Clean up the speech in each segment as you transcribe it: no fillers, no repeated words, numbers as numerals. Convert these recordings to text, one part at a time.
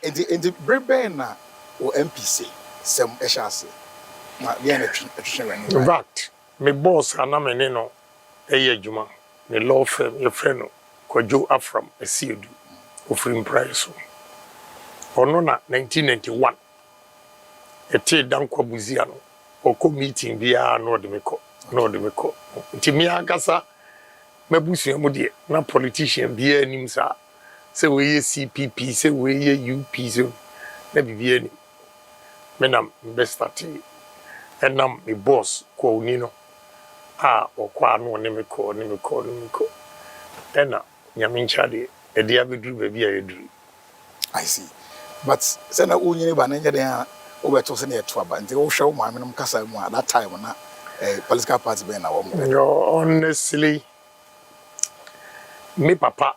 in the brebe or MPC some eshase na dia na twehwe in fact me boss anamene no adwuma ne law firm your friend Kwajo Afram Esiedu ofrim price ono na 1991 ete dan kwabuzia no oko meeting bia no de meko nti mi akasa mabusua mu de na politician bia anim sa se we ye CPP se we ye UP so na bibia ni menam bestati enam me boss ko oni no okwa no ne meko ena nyamincha de e dia beduru ba bia yeduru. I see. But say na unyini ba na nya den obeto se na eto aba nti wo hwe wo maame no kasa mu at that time na political party be na wo mo. Honestly me papa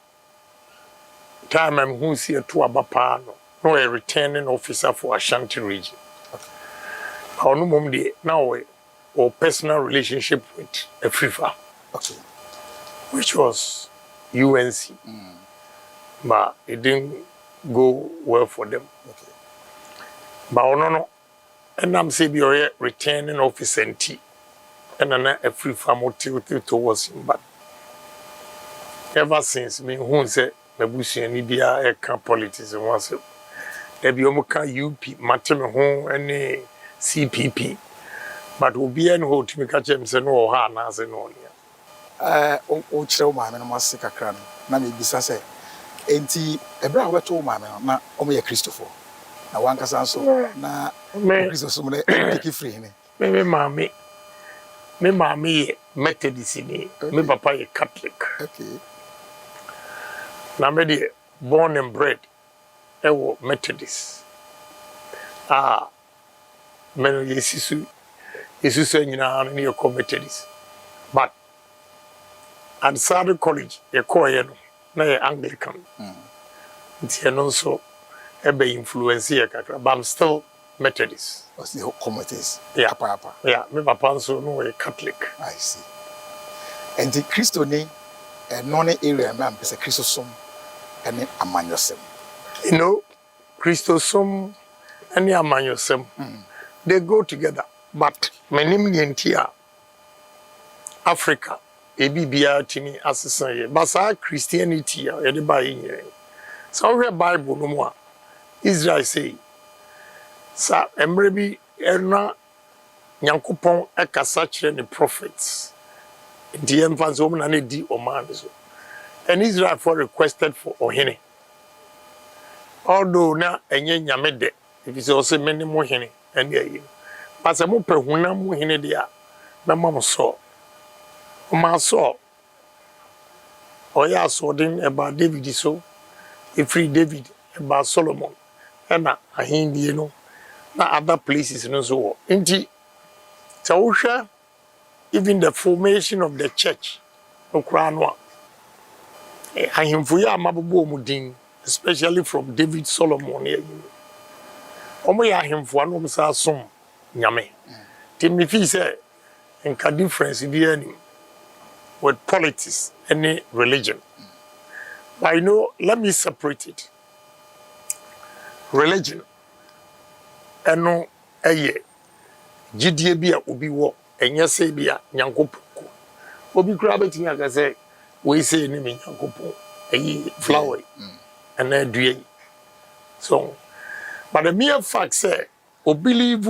time I'm who see eto aba pa no a returning officer for Ashanti region. Onu mom de now or personal relationship with a FIFA. Okay. Which was UNC. But it didn't go well for them. Okay. But no, and I'm saying you're returning officer and T. And then a free farm tilted towards him. But ever since me who said Mabusi and India politics and was there be omuka UP, Matem home and CPP. But will be an hold to me catch him say no harness and all. O chiro maame no masika kra no na me bisa se enti ebra wo beto maame no na o me Christopher na wankasa so na Christopher so me take free ne me maame ye Methodist ni me papa ye Catholic. Okay. Na me de born and bred ewo Methodist. Me no yesisu nyina no ne ko Methodist. But at Sado College, a coin, no Anglican. It's also a be influence here, but I'm still Methodist. What's the committees? Yeah, papa. Yeah, my papa so no a Catholic. I see. And the Christone, a non area man, is a Christosome and a amanyosem. You know, Christosome and the amanyosem, they go together. But my name is Africa. Ebibia timi asesa ye basa Christianity ya de ba yin so we Bible no mo Israel say sa emre bi erna Nyankopon ekasa kire ne prophets di emfanso mo na ne di o man so and Israel for requested for ohene although na enye nyame de if is also many mo hene and ye basa mo pehuna mo hene de a na mam so my soul. Oh, yeah, so then about David so, a free David about Solomon, and a Hindi, you know, not other places, and so on. So, even the formation of the church, Okranwa, I am for ya Mabubo Mudin, especially from David Solomon. Omo ya him for one of us, Yame. Timothy said, and can difference in the enemy. With politics, any religion. But you know, let me separate it. Religion, and no, GDA ubi wo, and yes, bia, Nyankopoko. Obi grabbing, like I say, we say, name Nyankopon, a flower, and then do so. But the mere fact say, o believe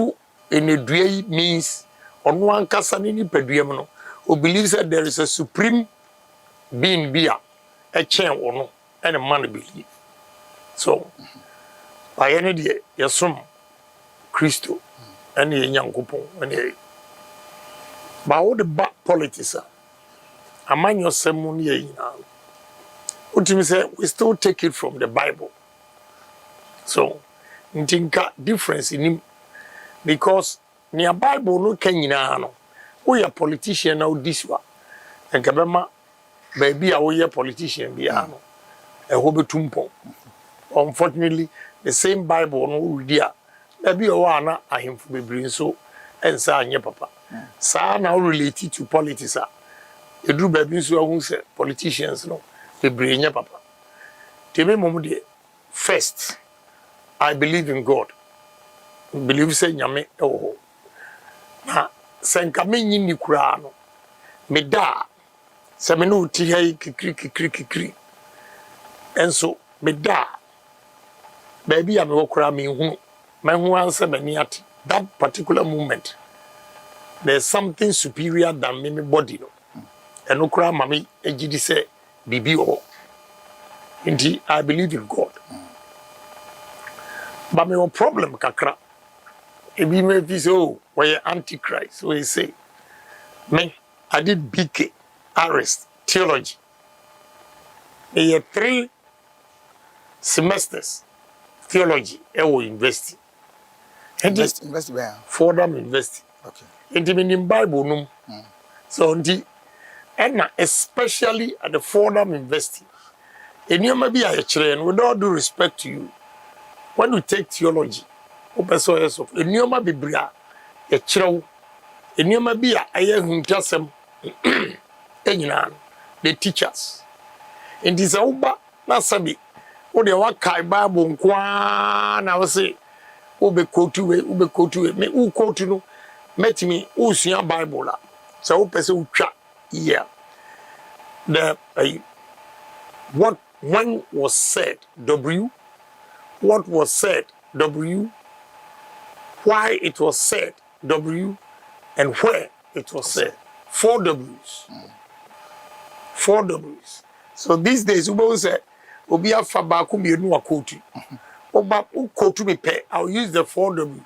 in a due means on one casanini peduemno. Who believes that there is a supreme being a chain or no, and a man believe. So, by any day, your son, Christo, and a young couple, and a by all the bad politics, among your ceremony, what you say, we still take it from the Bible. So, I think difference in him because near Bible no can we are politician now this one. And Kabema, baby, we are politician, Biano, a Hobetumpo. Unfortunately, the same Bible no dear. Maybe a one I him for bring so and say, Papa. Sa now related to politics. You do baby so who say politicians no, they bring your papa. Tell me, Mommy, first, I believe in God. Believe say nyame ewo. Na senka menyi ni kura no. Me da se me no ti hai kikri. Enso me da baby ya me wo kura me hu. Me hu anse me ati. That particular moment there's something superior than me body no. Eno kura mami ejidi say bibi o. Indeed, I believe in God. But me a problem kakra. If you may be so, where antichrist, so he say, me, I did BK, arrest, theology. Me had 3 semesters, theology, I will invest. Invest where? For them invest. Okay. And even in Bible, no. So, and especially at the Fordham University, and you may be a train, with all due respect to you, when you take theology, nneɛma bebree a yɛkyerɛw nneɛma bi a ɛyɛ huntasɛm ɛnyinaa the teachers nti sɛ woba na sɛbi wode wakae Bible nkoaa na wo se wobɛkotu we me wokotu no mɛtumi wosua Bible a sɛ wopɛ sɛ wotwa yie what when was said what was said why it was said, W, and where it was said. 4 W's. 4 W's. So these days, we say, Obi afa baako mienu akoti. Oba ukotu me pe. I'll use the 4 W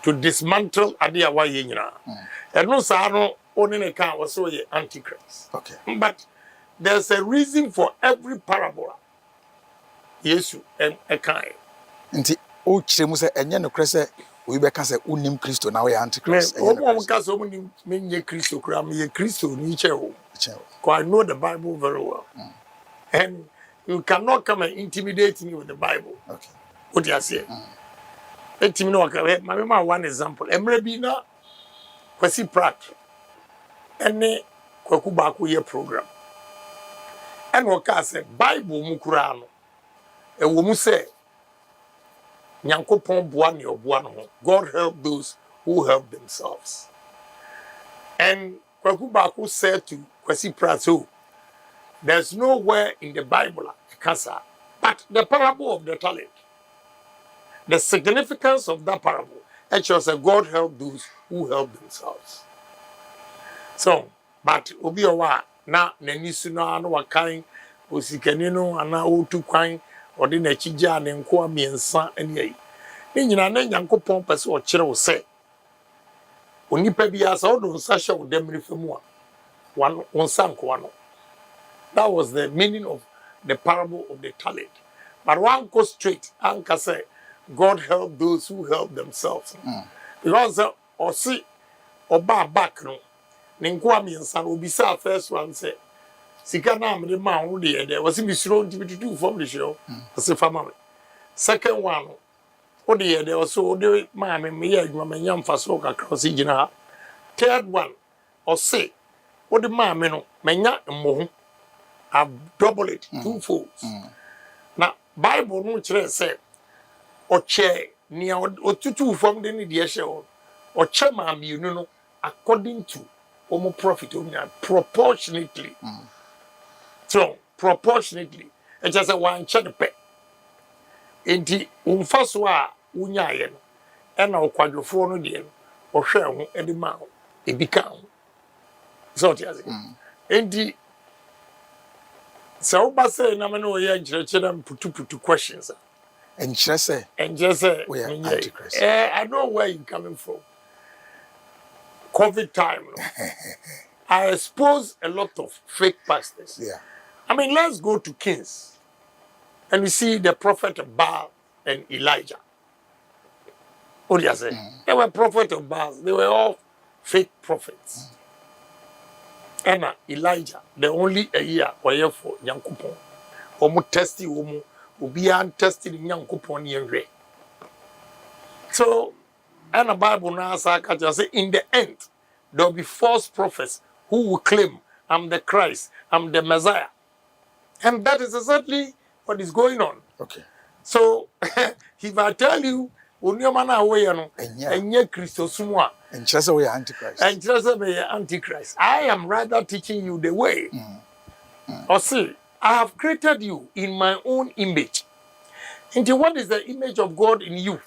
to dismantle adi awa ye nyina. And no sa no oni ne kan was so ye antichrist. Okay. But there's a reason for every parabola. Yesu and a kind. Nti o kire mu se enye no kre se we be ka se unim Kristo na we antichrist. O mo ka so mo ni menye Kristo kra me ye Kristo ni chewo. Because I know the Bible very well. And you cannot come and intimidate me with the Bible. Okay. What do you say? Let me know. My one example. Emre bi na kwasi prat. Ene kwaku ba ko ye program. And what ka say Bible mu kura no. E wo mu say Nyankopon boa ne oboa no. God help those who help themselves. And kwaku ba ko said to kwasi prat so there's nowhere in the Bible but the parable of the talent. The significance of that parable actually says God help those who help themselves. So, but obi owa na nanisu na no wakan osikani no ana otu kwan ode na chigya ne nko amiensa ane yi. Ni nyina na Nyankopon pese o kire wo se. Onipa bia sa odo nsa hye wo demri famu a wan onsa nko ano. That was the meaning of the parable of the talent. But one goes straight and can say, God help those who help themselves. Because or see or back no. Ninkwa mi nsan obisa first one say, sika na amde ma wo de there was me suro ntibitu from the show. Was family. Second one, o de there was so de ma me ya adwuma me nyam fa so kakra si gina ha. Third one, or say, o de ma me no menya mmo I've doubled it 2 folds. Now, Bible no chere say o che ni o tutu from the ni de show o che ma mi no according to omo profit proportionately. So, proportionately, it just a one check pe. Enti umfa so a unya ye no e na okwadwofo no de no o hwe ho e de ma ho e bi ka ho. So ti ase. Enti so ba say na me no ye nkyerɛkyerɛ putu questions. And just say we are antichrist. I know where you're coming from. COVID time. No? I expose a lot of fake pastors. Yeah. I mean, let's go to Kings. And we see the prophet of Baal and Elijah. What do you say? They were prophets of Baal. They were all fake prophets. And Elijah, the only a year were for Nyankopon. Omo testy omo obi an tested Nyankopon yenwe. So, and the Bible now say in the end there will be false prophets who will claim I'm the Christ, I'm the Messiah. And that is exactly what is going on. Okay. So if I tell you, Unyamana way, and yet Christosumwa, and just we are antichrist. And just a antichrist. I am rather teaching you the way. Or see, I have created you in my own image. And what is the image of God in you?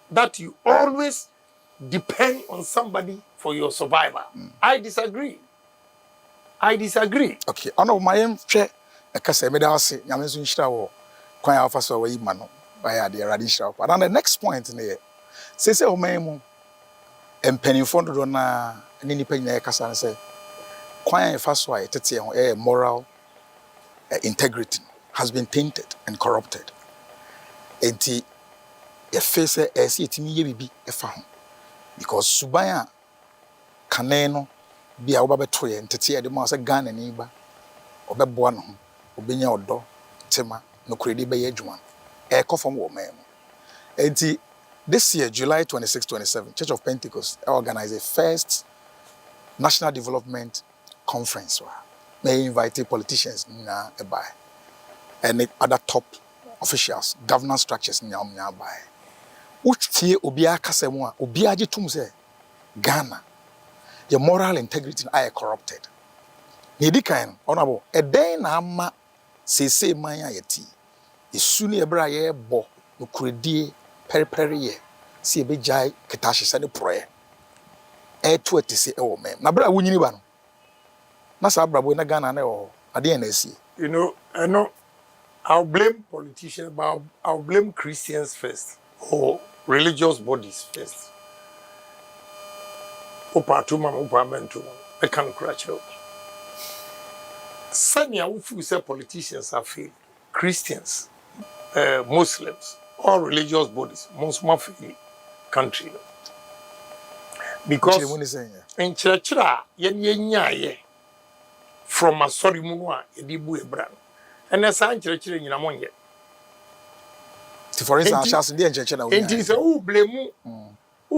That you always depend on somebody for your survival. I disagree. Okay, I know my share a casemedasi, Yamazun Shao, Quite Alpha so way mano, by the radical. But on the next point in here, says Omemo and penny fonded on an independent Cassan say, Quite fast way, a moral integrity has been tainted and corrupted. And a face a see it me be a found. Because Subaya Caneno be a Babatry and Tetia the Massa Ghana neighbor, or Babuano, Obinya Odo, Tema, no credit by Edgewan, a coffin woman. And this year, July 26, 27, Church of Pentecost organized a first National Development Conference. They invited politicians and other top officials, governance structures by. Which tie Obia Kasemwa, Obia Jitumse, Ghana, your moral integrity are corrupted. Nidikain, honorable, a day na ama se maya yeti. Is suni ebra ye bo, no credi peri ye, see a bejai ketashi sani prayer. To it to say, oh, man, Nabra Winibano. Nasa Brabo na Ghana or ADNC. You know, I know I'll blame politicians, but I'll blame Christians first. Or religious bodies first. Opatuma, I can't crash out. Sanya Ufu say politicians are failed. Christians, Muslims, all religious bodies, most fail country. Because in church, from a sorry munwa, edibu ebran. And as I church in Yamonye. For instance, I shall church now. And it is who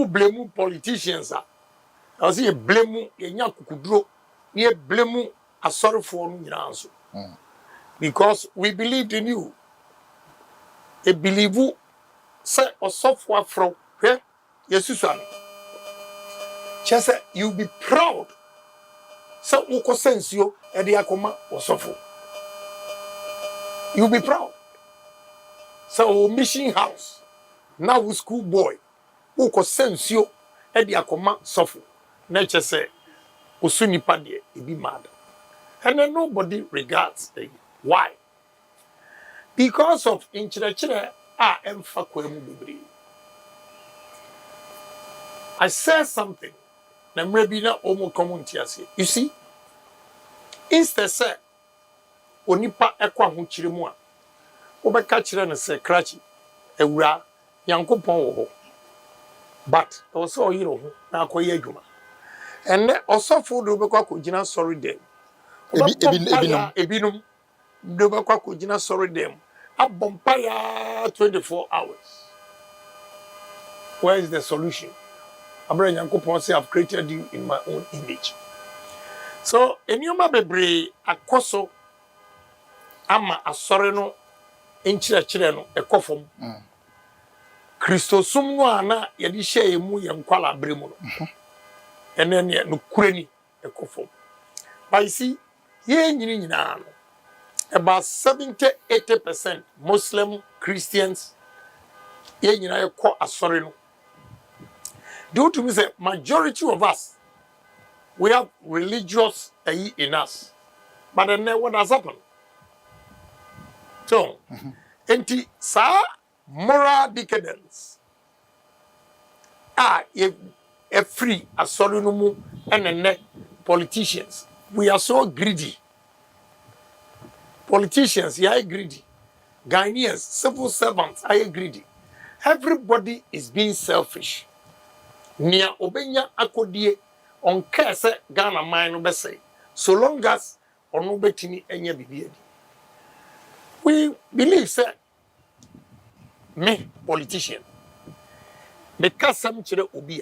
blame politicians. I see a blame Yakudro, near blame a sorry for me answer. Because we believed in you. A believe you say or software from where? Yes, Susan. Just say you be proud. So uko sense you ediakoma or suffer. You be proud. So mission house. Now we school boy. Uko sense you ediakoma suffer. Nature say usuni padie be mad. And then nobody regards you. Why? Because of inchire emfa kwemu bibri. I said something. Na maybe na omo community ase. You see? Instead say onipa ekwa ho kire mu a obeka kire no say krachi ewura yankopon wo ho. But also oyiro ho na akoye adwuma. Enne osofo do obekwa kogina sorry dem. Ebinum do obekwa kogina sorry dem. Abompaya 24 hours. Where is the solution? Abraham Yankopon say I've created you in my own image. So enyoma bebre akoso ama asore no enchire no ekofom. Christosum no ana ye di hye emu ye nkwala bremu no. Ene no kurani ekofom. But you see, ye nyini nyina no about 70-80% Muslim Christians ye nyina ekọ asore no. Due to me say majority of us we have religious in us. But then what has happened? So, enti sa moral decadence. If a free asori no mu and politicians, we are so greedy. Politicians, are greedy. Ghanaians, civil servants, are greedy. Everybody is being selfish. Nia obenya akodie on kese Ghana man no be say so long as ono betini enya bibiadi. We believe say me politician me kasam kire obi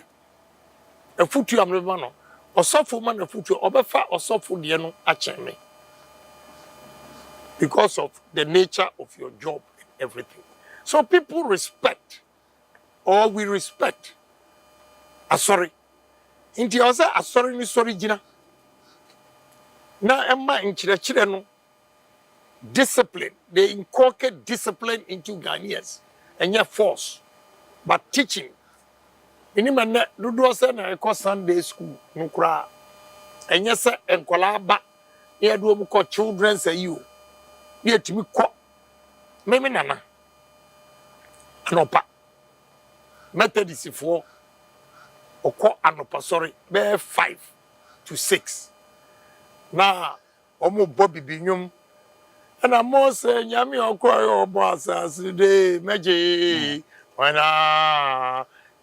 a futu amreba no osofo man futu obefa osofo de no achen me because of the nature of your job and everything. So people respect, or we respect, sorry. Inti I say sorry ni sorry jina. Na emma inchire no discipline. They inculcate discipline into Ghanaians and yet force, but teaching. Ini man do say na e Sunday school no kra. Enye se enkola ba e do mu ko children say you. Ye timi ko meme nana. Anopa. Methodist for oko anopa sorry be 5 to 6. Na omo Bobby binyum and I'm more saying yami okwa yo boss de meje when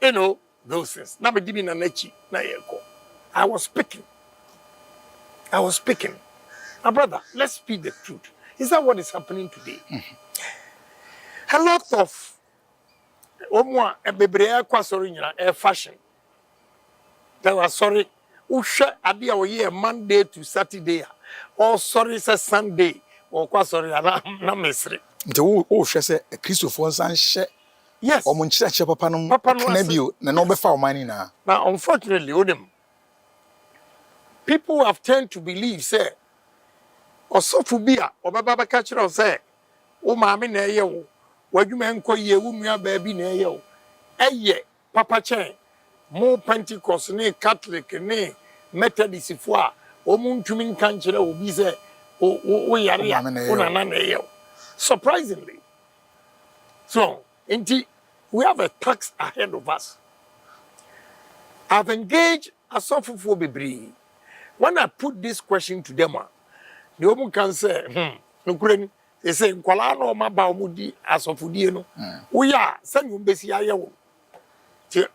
you know those things. Na be dibi na nachi na yeko. I was speaking. My brother, let's speak the truth. Is that what is happening today? A lot of omwa ebebrea kwa sorry nyina fashion. They were sorry. Usha adi a oye Monday to Saturday. Or sorry say Sunday. Or kwa sorry na mesri. Nti wo hwe se Christopher nsan hye. Yes. Omo nchira papa no kana bio na no be fa omani na. Now unfortunately odem people have tend to believe say osofu bia obaba ba ka kire say wo maame na eye wo wadwuma enko ye wo nua ba bi na eye wo eye papa chen mo Pentecost ne Catholic ne Methodist fo a o mu ntumi nka nkire obi say wo yare ya wo na na eye wo surprisingly. So indeed we have a tax ahead of us. I've engaged Asofufo Bebree. When I put this question to them, the woman can say, no, they say, Nkwala no ma ba omudi asofudie no. We are send you besi ayewo. Ti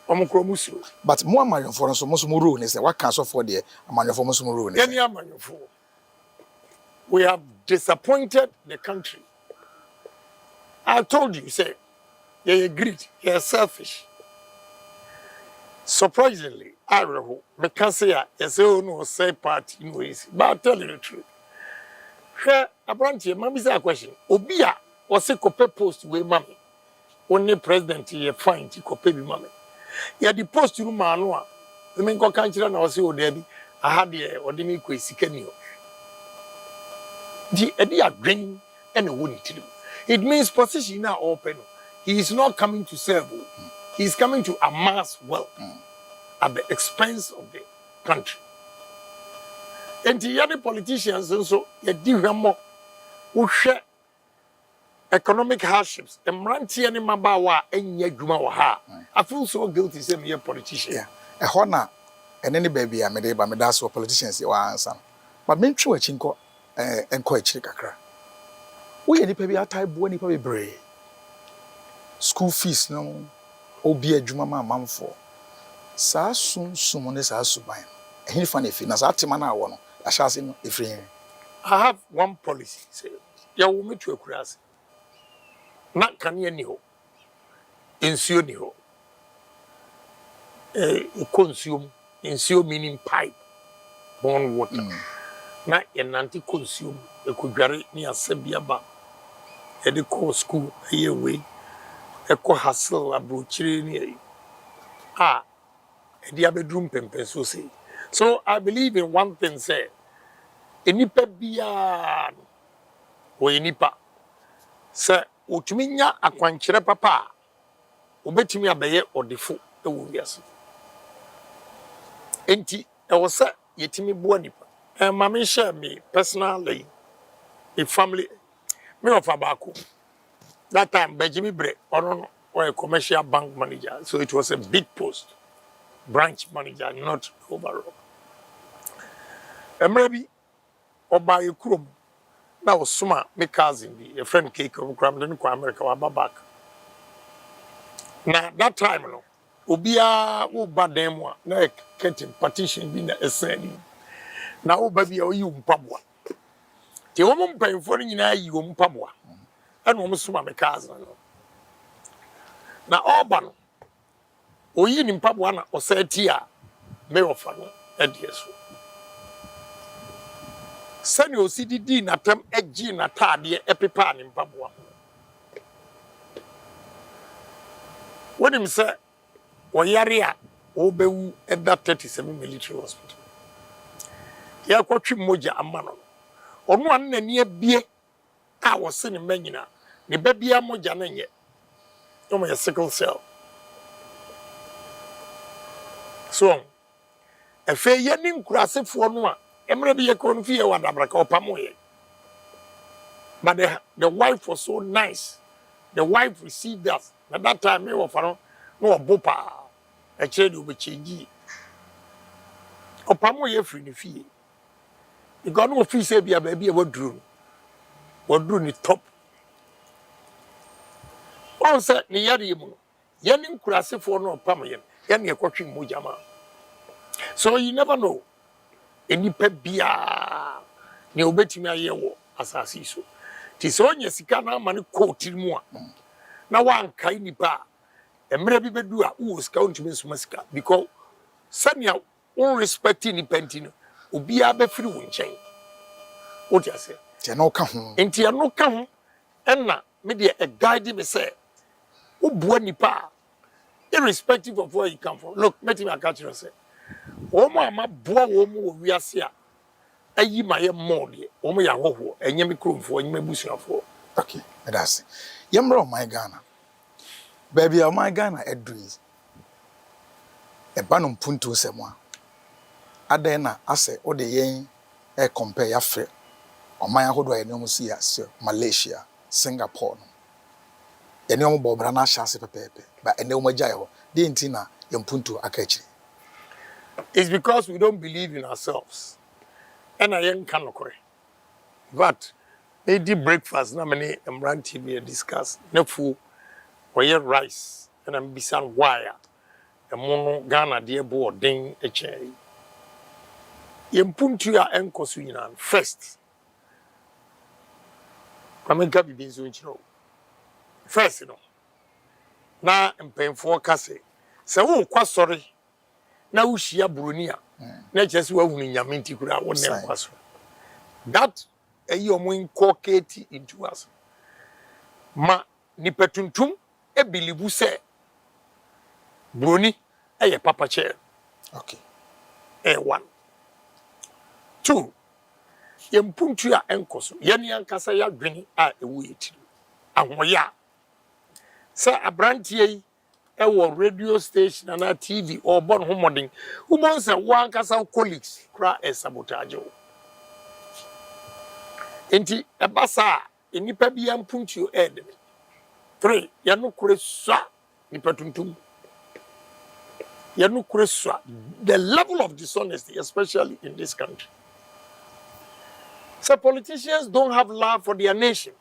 omukromusu. But more amanfo so mo rule ne say what can for there amanfo mo so rule ne. Any amanfo. We have disappointed the country. I told you, say, you're greedy, you're selfish. Surprisingly, I can say, yes, oh no, say party, no easy. But I'll tell you the truth. Here, I brought you, mommy, say a question. Obia was a copy post with mommy. Only president, you find to copy with mommy. You had the post to Manoa. The main country, and I was so Debbie. I had the ordinary quasi kenyo. The idea green and a wooden to do. It means position now open. He is not coming to serve. He is coming to amass wealth at the expense of the country. And the other politicians also, you do more who share economic hardships. And Ranti and Mabawa and Yagumawa. I feel so guilty, say me a politician. Yeah. A hona and any baby I made by me that's what politicians you answer. But me true chinko and quite chikakra. We any baby type when you brave. School fees no obi adwuma ma manfo. Sa sumone sa suban. Ehini fa na fi na sa tema na wo no. Ahase no efri. I have one policy. Say, ya wo metu akurase. Na kane ni ho. Ensio ni ho. Consume ensio meaning pipe. Born water. Na enanti consume ekudware ni asebia ba. E de call school away. Eko hustle abrochire ni dia bedroom pempen so say. So I believe in one thing, say enipa bia o enipa say otumi nya akwankyere papa obetumi abeye odefo e wo wiase enti e wo say yetimi bo nipa ma me share me personally a family me of abako that time Benjamin Bre or a commercial bank manager, so it was a big post, branch manager, not overall. Maybe or by a crew. Now, Suma, my cousin, a friend cake of Cramden, America, or back. Now, that time, no, Ubia, who bad them one, no, getting partition being a sending. Now, baby, or you, Pabua. The woman paying for you, Pabua. And almost Suma, my cousin. Na Orban oyi ni mpaboa na osetia me ofa no edieso sani osididi na tem egi na taade epepa ni mpaboa When him say, Oyaria, Obewu at that 37 military hospital. Ya kwatwi moja amano. Ono an na ne bie a wo se ne manyina. Ne babia moja na nye. No my sickle cell. So, efe ye ni nkurasefo no a emre bi ye konfi ye wadabraka opamoye. But the wife was so nice. The wife received us. At that time, me were no bopa. A child will be changing. Opamo ye free the fee. You got no fee say be a baby what drew. What drew the top. One said ni yadi mu. Yanim kurase for no pamayen. Yan ye kwatching mujama. So you never know. Any pebia ni obeti me aye wo asasi so. Ti so nya sika na ma ne coat mu a. Na wan kai nipa. Emre bi bedu a wo sika ontimi nsuma sika because sanya on respecting ni pentino obi a be firi wo nchen. What you say? Ti no ka ho. Enti ya no ka ho enna me de a guide me say wo bua nipa irrespective of where you come from. Look, let me catch you say. Omo ama bua wo mu wo wiase a ayi ma ye more de omo ya hoho enye me kromfo enye me busuafo. Okay, that's it. Yamro my Ghana. Baby, my Ghana edris. E banum puntu semwa. Adena ase o de yen e compare ya fre. Oman ahodo ya nemu si ya Malaysia, Singapore no. Ene omo bobra na hase pepepe. Ba ene omo gya ho. De ntina yempuntu akachi. It's because we don't believe in ourselves. And I ain't canokore. But they did breakfast na many Emran TV discuss. Ne fu oye rice and I'm bisan wire. E mono Ghana de bo den eche. Yempuntu ya enkosu nyina first. Kwamenka bibinzo nchiro. First no. Na mpemfo kase. Se wo kwa sorry. Na ushia burunia. Na chesi wa hunu nyaminti kura wone kwaso. That omo inculcate into us. Ma ni petuntum e bilibu se buruni eye papa chair. Okay. One. Two. Yempuntu ya enkoso. Yani ankasa ya dweni a ewu eti. Ahoya. Sa abrantie ewo radio station na TV or born homoding who wants a one kasa colleagues cry a sabotage. Enti ebasa enipa bi ampuntu ed. 3 yanu kureswa nipa tuntum. Yanu kureswa the level of dishonesty especially in this country. So politicians don't have love for their nation.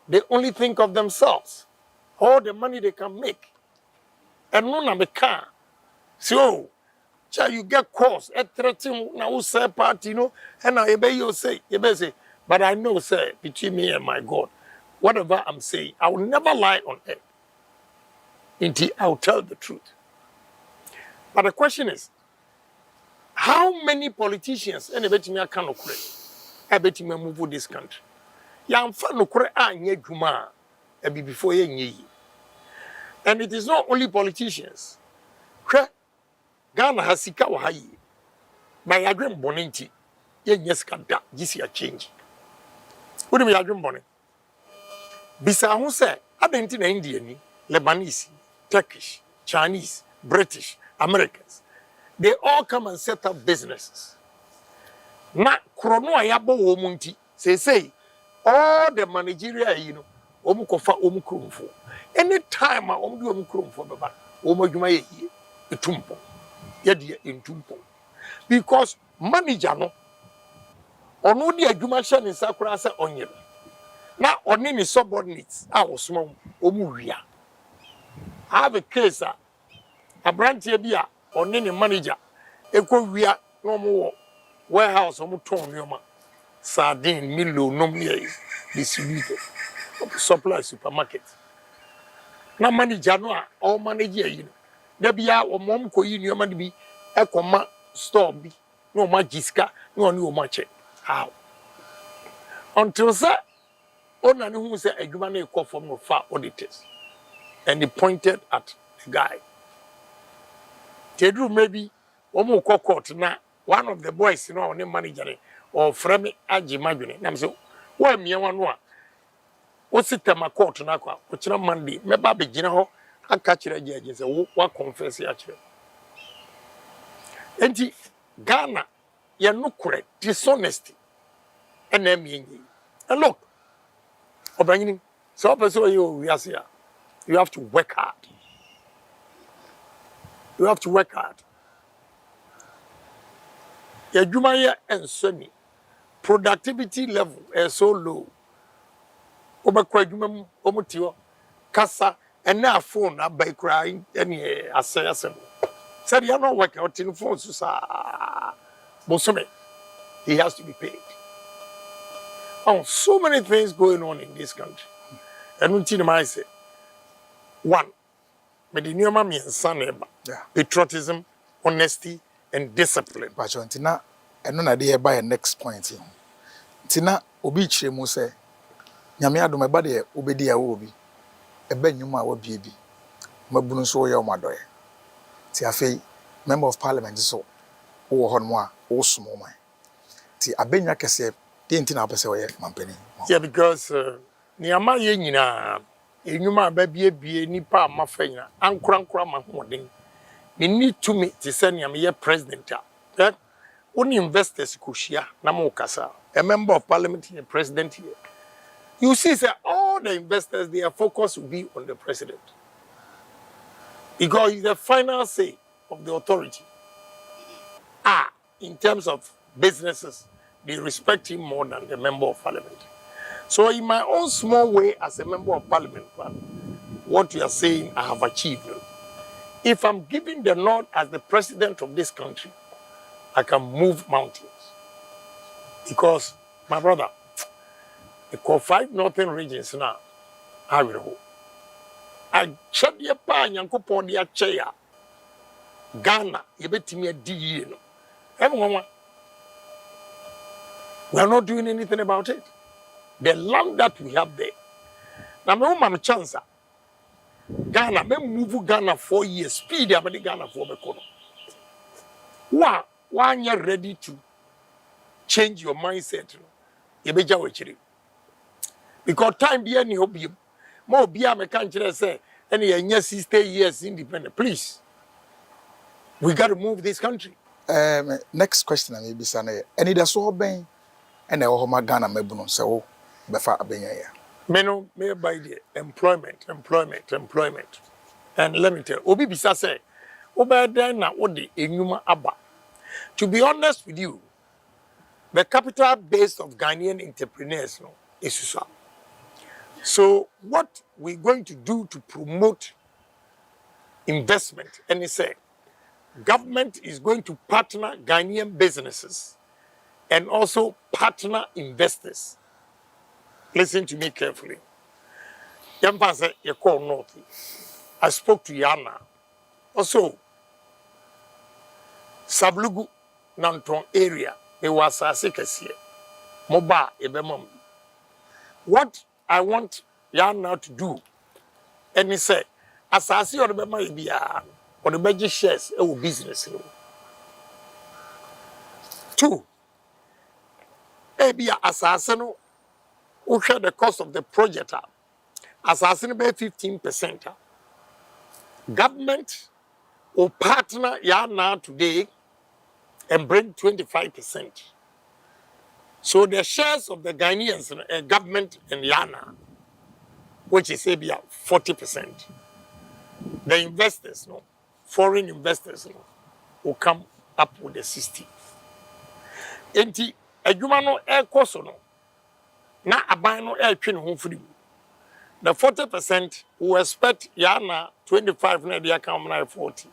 They only think of themselves. All the money they can make. And none of the car. So, you get calls at 13 now say party, you know, and I you say, but I know, sir, between me and my God, whatever I'm saying, I will never lie on earth. Until I'll tell the truth. But the question is, how many politicians and bet me I cannot create? I bet me move this country. Yam fan no kure anye dwuma e be before ye nyi. And it is not only politicians. Ghana has sika wa hayi. My yadwem bonenti ye nyeska da gisi ya change. What do me yadwem bonen? Bisa hu se adenti na India ni, Lebanese, Turkish, Chinese, British, Americans. They all come and set up businesses. Na krono ayabo wo munti. Say all the managerial, you know, omu kofa omu krumfo. Anytime omu do omu krumfo baba, omu adwuma ye etumpo. Ye de entumpo. Because manager no ono de adwuma hye ne sakura se onye. Na oni ni subordinates a osoma omu wia. I have a case a branch here bia oni ni manager ekọ wia no mo warehouse omu ton nyoma. Sardine, Milo, Nomia distributor, supply supermarket. Na manager no all manager you know. There be a mom ko yi nyoma de bi e koma store bi no ma jiska no ni o ma che. How? Until sir ona ni hu say adwuma na e from no far auditors. And he pointed at the guy. Tedru maybe omo court na one of the boys you know on the manager or frame Agyapong. Na so wa mia wano a o sitema court na kwa o kira Monday me ba be gina ho aka kira judge say wa confess ya kira. Enti Ghana ye no correct dishonesty and em. And look, Obinim, so person you have to work hard. You have to work hard. Your Jumaya and Sunny productivity level is so low. Obakwa omutio kasa and now phone up by crying any assassin. Said you're not working out in phone, Bosome. He has to be paid. Oh, so many things going on in this country. And until I say, one, but the new mammy and son, patriotism, honesty, and discipline. Patriotina, and no idea by a next point. Tina, Obiche Muse, Yamiado, my body, Obedia Obi, a Ben Yuma or baby, Mabunso your mother. Tiafe, member of parliament, so, or Honwa, or small mine. Ti Abenya Kase. Yeah, because Niama Yenina, Inuma baby, nipa mafena, Ankra Mahmoudin. We need to meet to send him a president. That only investors Kushia, Namokasa, a member of parliament here, president here. You see, sir, all the investors, their focus will be on the president. Because he's the final say of the authority. In terms of businesses, they respect him more than the member of parliament. So in my own small way as a member of parliament, what you are saying I have achieved. If I'm giving the nod as the president of this country, I can move mountains. Because, my brother, the 5 northern regions now, I will hold. I check your pa Yankopon dia chair. Ghana, you bet me a D. Everyone. We are not doing anything about it. The land that we have there. Now, my own chance. Ghana, me move Ghana 4 years. Speed, I'm Ghana for the corner. Why you ready to change your mindset? You be jawechiri. Because time be any hobby. More be a country say any yes 60 years independent. Please, we got to move this country. Next question, I may be saying, and it has all been. And I owe my Ghana mebuno so befa abenya. Meno me by the employment. And let me tell you, Obi Bisa say, Oba na odi enyuma aba. To be honest with you, the capital base of Ghanaian entrepreneurs is Susa. So what we're going to do to promote investment, and he said, government is going to partner Ghanaian businesses and also partner investors. Listen to me carefully. Yampase, you call North. I spoke to Yana. Also, Sablugu Nanton area, it was a secrecy. Moba, Ebemom. What I want Yana to do, and he said, as I see on the Bema, or the major shares, it business. 2. Ebia assassin who share the cost of the project. Assassin by 15%. Government will partner Yana today and bring 25%. So the shares of the Ghanaians government and Yana, which is Ebia 40%. The investors, foreign investors, will come up with the 60%. Enti adwuma no ekoso no na aban no etwe ne ho firi. The 40% we expect Yana 25 na dia come na 40.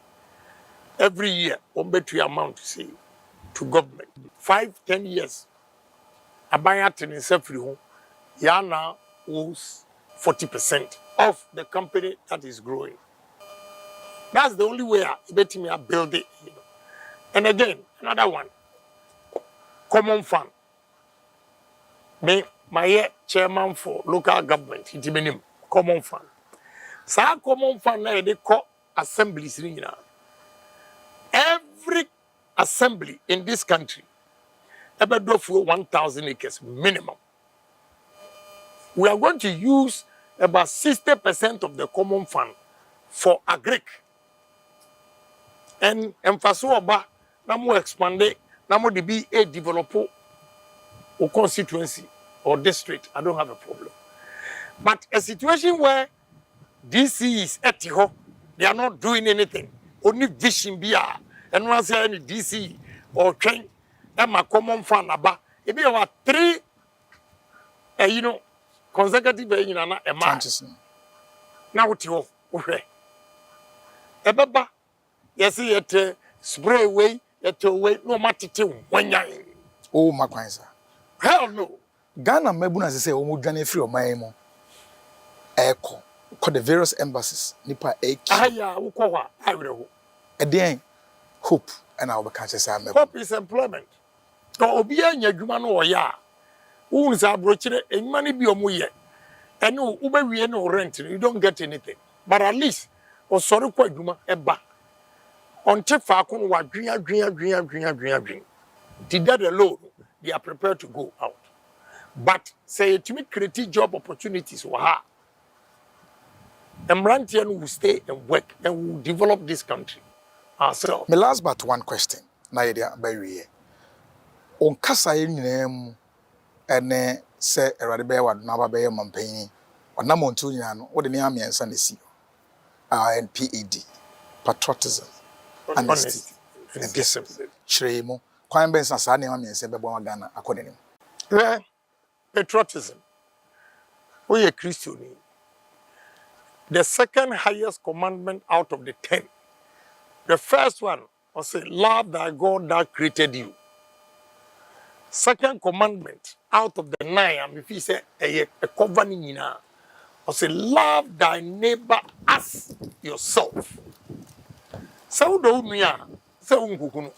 Every year on betu amount to say to government. 5-10 years aban atene safiri ho Yana owes 40% of the company that is growing. That's the only way I bet me build it. And again, another one. Common fund. Me, my chairman for local government, common fund. So common fund na they call assemblies ni nyina. Every assembly in this country about for 1,000 acres minimum. We are going to use about 60% of the common fund for agric. And emphasis about now expand it, now the be a developer or constituency or district. I don't have a problem. But a situation where DC is at home, they are not doing anything. Only vision be and once any DC or train and my common fund about it be about 3 consecutive a month. Now what you okay. Ebaba yes it spray away it away no matter when oh makwansa. Hell no. Ghana mabuna say omo dwane free oman mu. Eko call the various embassies nipa eki Aya ukwa awereho eden hope and I will catch us. Hope is employment. To obi anya adwuma no oya won sa brochire enwuma ne bi omoye ene ubewie no rent you don't get anything, but at least osori kwa adwuma eba onte fa ko no wadwen did that alone they are prepared to go out, but say to me create job opportunities wa Emrantian will stay and work and will develop this country ourselves. My last but one question. Na yedia by we. On kasa nyinam ene se erade be wad na ba be mampanyi. Ona montu nyina no wo de ne amiensa na si. NPED, patriotism, honesty, and discipline. Shremo. Kwan ben sa ne amiensa be bo Ghana akodenim. Patriotism. We are Christian. The second highest commandment out of the 10. The first one was say, love thy God that created you. Second commandment out of the 9, and if he say a covenant, was say, love thy neighbor as yourself. So do nuya, so unkukuno.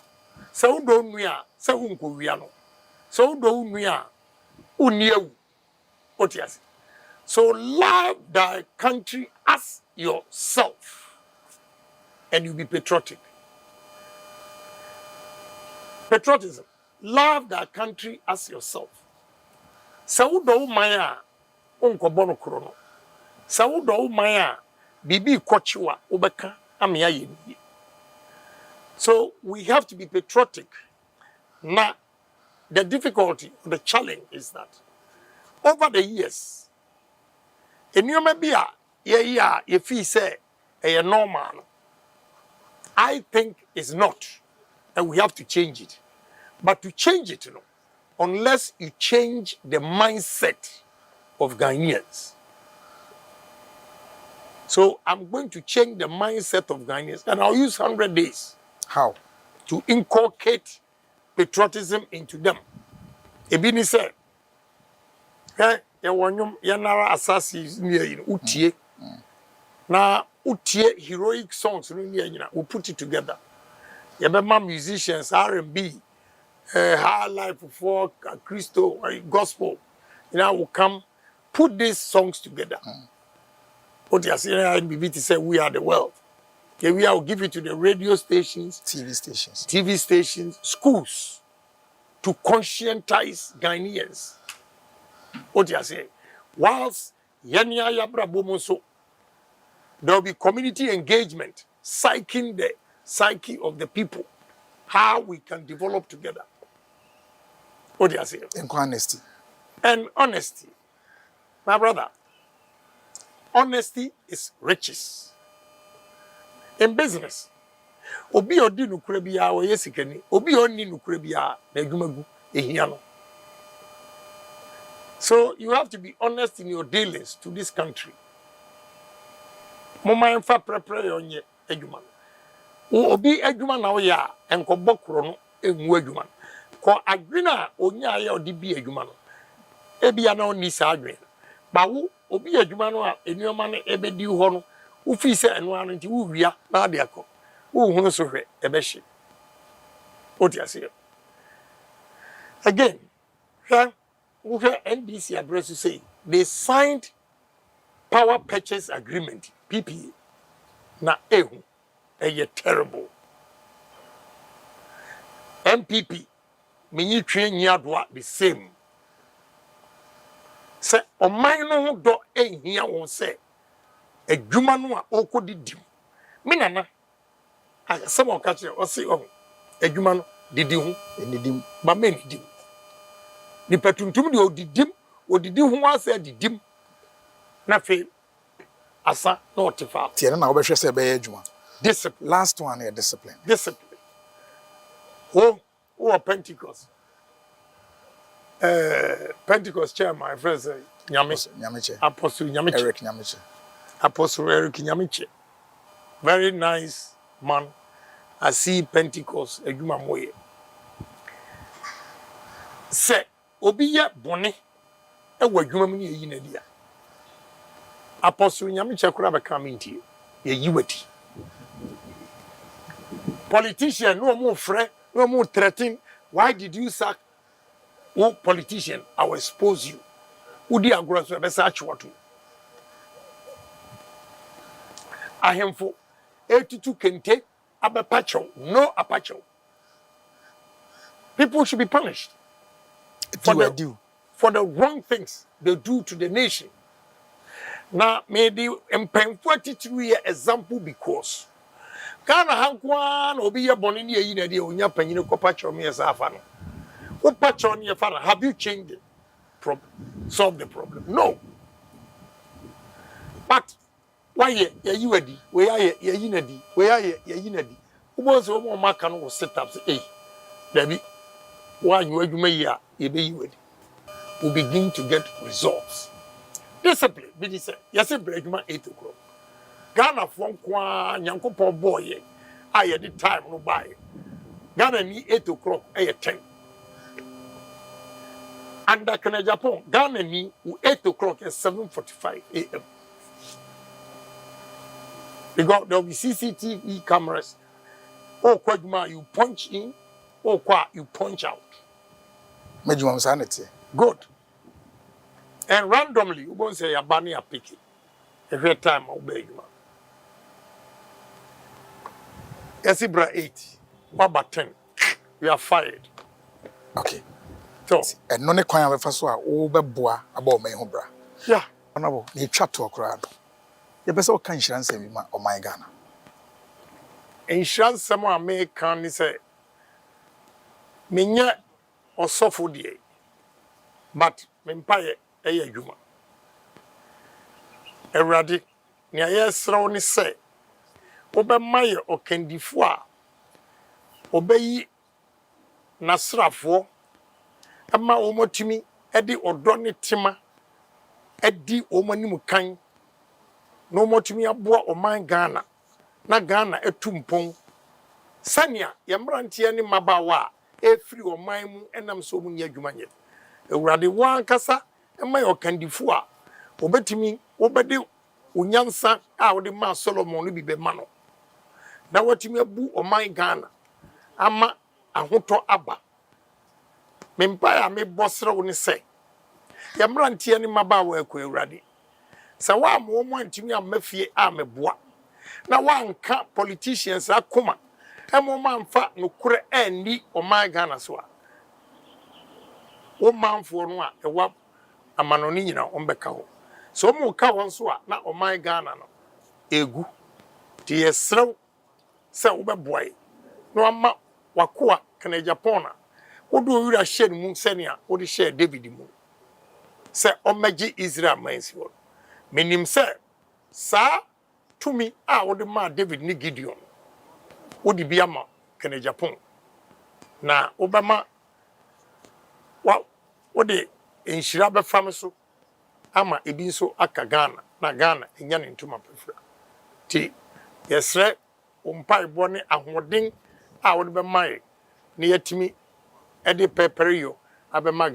So do nuya, so unkuwiano. So do nuya, uniyewu. Otiasi. So love thy country as yourself, and you'll be patriotic. Patriotism. Love thy country as yourself. Saudo maya onko bono krono. Saudo maya bibi kwachiwa ubeka amia yeni. So we have to be patriotic. Now, the difficulty, the challenge is that over the years, and you may be if he say a normal, I think it's not, and we have to change it. But to change it, unless you change the mindset of Ghanaians. So I'm going to change the mindset of Ghanaians, and I'll use 100 days. How? To inculcate patriotism into them. Ebini said, yanara assassins near utie. Na utie heroic songs we put it together. Yabema musicians, R&B, high life for Christo, gospel. Will come put these songs together. What you are saying, NBT say we are the world. Okay, we will give it to the radio stations, TV stations, schools to conscientize Ghanaians. What you are saying? Whilst Yenya Yabra Bomonso, there will be community engagement, psyching the psyche of the people, how we can develop together. What do you say? And honesty. And honesty. My brother, honesty is riches. In business, obi odi nukure biya o yesikani, obi onni nukure biya na edumagu ehiano. So you have to be honest in your dealings to this country. Mama enfa prepare onye eduma. Obi eduma na oya enko bokro no enwu eduma. Ko adwena onya ya odi bi eduma no. Ebia na oni sa adwen. Ba wo obi eduma no a enuoma no ebedi ho no. Ufi se enu anu nti wo wia na de akọ. Wo hunu so hwe ebehye. Oti ase. Again, NDC address to say they signed power purchase agreement, PPA, na ehu eye terrible MPP menyi twe nyiadoa the same se oman no ho do ehia won se adwuma no a okodidim me nana asem o ka kire o se o adwuma no didi ho enidim ba me nidim ni patuntum de odidi ho asa didim na fe asa na otefa tie na wo behwe se be ye adwuma discipline last one is discipline oh Pentecost Pentecost chair my friend say Nyamiche Apostle Nyamiche Eric Nyamiche Apostle Eric Nyamiche very nice man. I see Pentecost adwuma moye se obi ye bone e wa adwuma mu ne yi na dia Apostle Nyamiche kura be ka mintie ye yiwati politician no more frɛ no more threaten why did you sack politician I will expose you udi agora so be sa achwoto ahemfo etutu kente abepacho no apacho people should be punished for the wrong things they do to the nation. Now maybe empemfo attitude ye example because Ghana hankwan obi ye boni ne yi na de onya panyine kopacho me afa no wo pacho ne fa have you changed the problem solve the problem no but why ye yiwadi we aye ye yinadi we aye ye yinadi wo so mo maka no sit up say dabi why you adwuma yi a ye be yiwadi we begin to get results. Discipline be this yes adwuma 8 o'clock Ghana from kwa nyankopon boy aye the time no buy Ghana ni 8 o'clock aye 10 and Kennedy Agyapong Ghana ni 8 o'clock at 7:45 a.m. Because there will be CCTV cameras. Oh, Kwaduma, you punch in, or you punch out. Good. And randomly, you won't say a bunny a picky. Every time I'll beg you. Esibra 8, what about 10? We are fired. Okay. So, and no ne kwan we fa so a wo beboa aba o man ho bra. Yeah. Honorable, ni twa to okra do. Ye pese o kan hyiranse bi ma o man Ghana. Insurance some American say menya osofo de but mempaye eye adwuma. Ewrade ne ayesrew ne say obemaye okandifo a obeyi nasrafo ama omotumi edi odo ne tema edi omanimu kan no omotumi aboa oman Ghana na Ghana etumpon sania yemrantie ne mabawa efiri oman mu enam so mu nya adwuma nye ewrade wan kasa ema okandifo a obetumi obede unyansa a wode ma Solomon no bi be ma no na watumi abu oman Ghana ama ahoto aba mempa me bosrew ne se yemrantie ne mabawa akwa ewrade sa wa mo mo antumi amafie a meboa na wanka politicians akoma emo manfa no kure ani oman Ghana so a wo manfo no a ewa amanoni nyina ombeka ho so mo ka won so a na oman Ghana no egu ti yesrew se wo beboa no ama wakoa Kennedy Agyapong na wodo wura share mu senia wo de share David mu se omagi Israel mansi wo menim se sa tumi a wo de ma David ni Gideon wo di bia ma Kennedy Agyapong na obama wo de enhira be fam so ama ebi nso aka Ghana na Ghana enya ne ntuma pefra ti yesre umpai bone ahoden a wo de be mai ne yatimi e de pepere yo abema